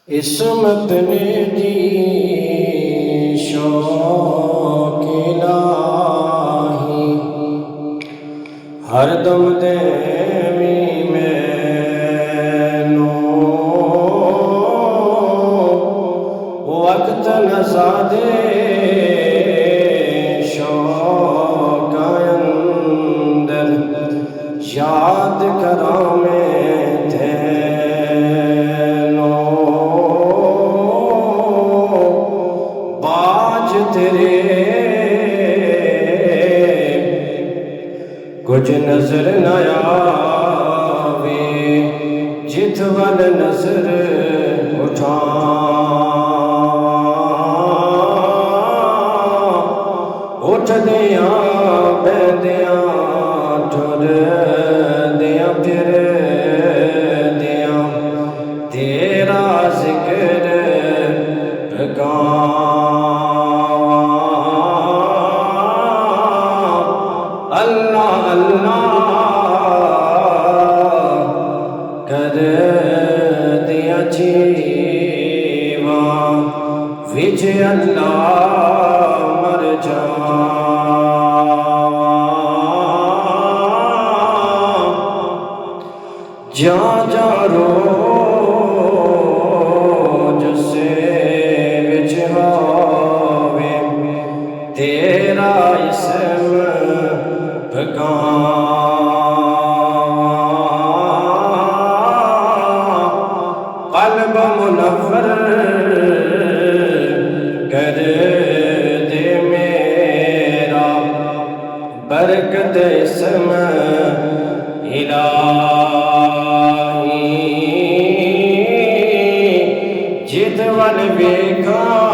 اسم اپنے دی شوق الہی ہر دم دیوی مینوں وقت نزا دے شوق اندر یاد کراں میں تیرے کچھ نظر نہ آوے جت ول نظر اٹھ دیاں بہدیاں ٹر دیاں پھر دیاں تیرا ذکر گاں اللہ اللہ کر دیا جیواں وچ اللہ مر جاں جاں روج سے وچ ہووے تیرا اسم قلب منور کر دے میرا برکت اسم الہی جت ول ویکھاں